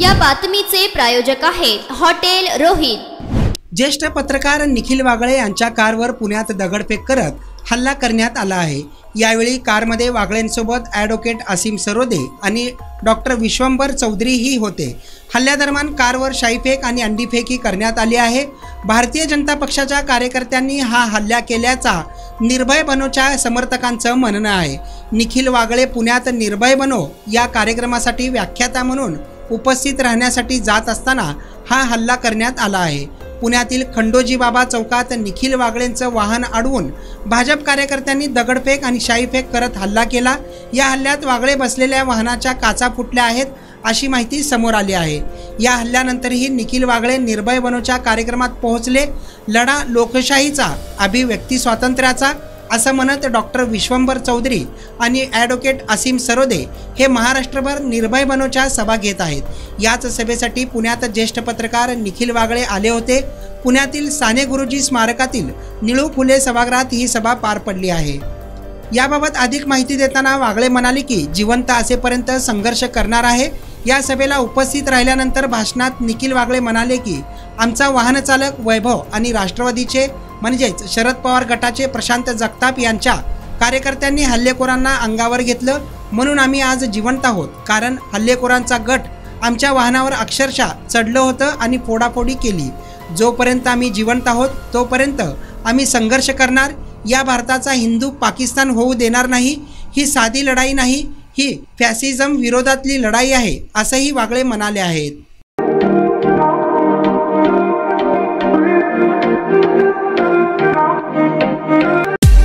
या बातमीचे प्रायोजक आहेत हॉटेल रोहित। ज्येष्ठ पत्रकार निखिल वागळे यांच्या कारवर पुण्यात दगडफेक करत हल्ला करण्यात आला आहे। यावेळी कारमध्ये वागळेंसोबत ॲडव्होकेट असीम सरोदे आणि डॉक्टर विश्वंभर चौधरीही होते। हल्ल्यादरम्यान कारवर शाईफेक आणि अंडीफेकही करण्यात आली आहे। भारतीय जनता पक्षाच्या कार्यकर्त्यांनी हा हल्ला केल्याचा निर्भय बनोच्या समर्थकांचं म्हणणं आहे। निखिल वागळे पुण्यात निर्भय बनो या कार्यक्रमासाठी व्याख्याता म्हणून उपस्थित राहण्यासाठी जात असताना हा हल्ला करण्यात आला आहे। पुण्यातील खंडोजी बाबा चौकात निखिल वागळेंचं वाहन अडवून भाजप कार्यकर्त्यांनी दगडफेक आणि शाईफेक करत हल्ला केला। या हल्ल्यात वागळे बसलेल्या वाहनाच्या काचा फुटल्या आहेत अशी माहिती समोर आली आहे। या हल्ल्यानंतरही निखिल वागळे निर्भय बनोच्या कार्यक्रमात पोहोचले। लढा लोकशाहीचा, अभिव्यक्ती स्वातंत्र्याचा असं म्हणत डॉक्टर विश्वंभर चौधरी आणि ॲडव्होकेट असीम सरोदे हे महाराष्ट्रभर निर्भय बनोच्या सभा घेत आहेत। याच सभेसाठी पुण्यात ज्येष्ठ पत्रकार निखिल वागळे आले होते। पुण्यातील साने गुरुजी स्मारकातील निळू फुले सभागृहात ही सभा पार पडली आहे। याबाबत अधिक माहिती देताना वागळे म्हणाले की जिवंत असेपर्यंत संघर्ष करणार आहे। या सभेला उपस्थित राहिल्यानंतर भाषणात निखिल वागळे म्हणाले की आमचा वाहन चालक वैभव आणि राष्ट्रवादीचे म्हणजेच शरद पवार गटाचे प्रशांत जगताप यांच्या कार्यकर्त्यांनी हल्लेखोरांना अंगावर घेतलं, म्हणून आम्ही आज जिवंत आहोत। कारण हल्लेखोरांचा गट आमच्या वाहनावर अक्षरशः चढलं होतं आणि फोडाफोडी केली। जोपर्यंत आम्ही जिवंत आहोत तोपर्यंत आम्ही संघर्ष करणार। या भारताचा हिंदू पाकिस्तान होऊ देणार नाही। ही साधी लढाई नाही, ही फॅसिझम विरोधातली लढाई आहे असंही वागळे म्हणाले आहेत।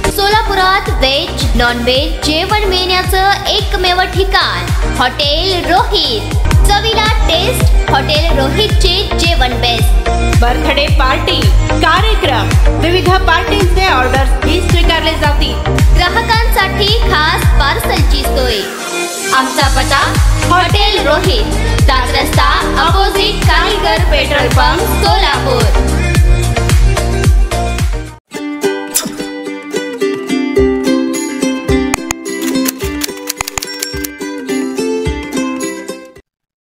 सोलापुरात व्हेज नॉन व्हेज जेवण मिळण्याचं एकमेव ठिकाण हॉटेल रोहित। चवीला टेस्ट, हॉटेल रोहितचे जेवण बेस्ट। बर्थडे पार्टी, कार्यक्रम, विविध पार्टींचे ऑर्डर्स ही स्वीकारले जातील। ग्राहकांसाठी खास पार्सलची सोय। आमचा पत्ता हॉटेल रोहित, 7 रस्ता अपोजिट कारीगर पेट्रोल पंप, सोलापूर।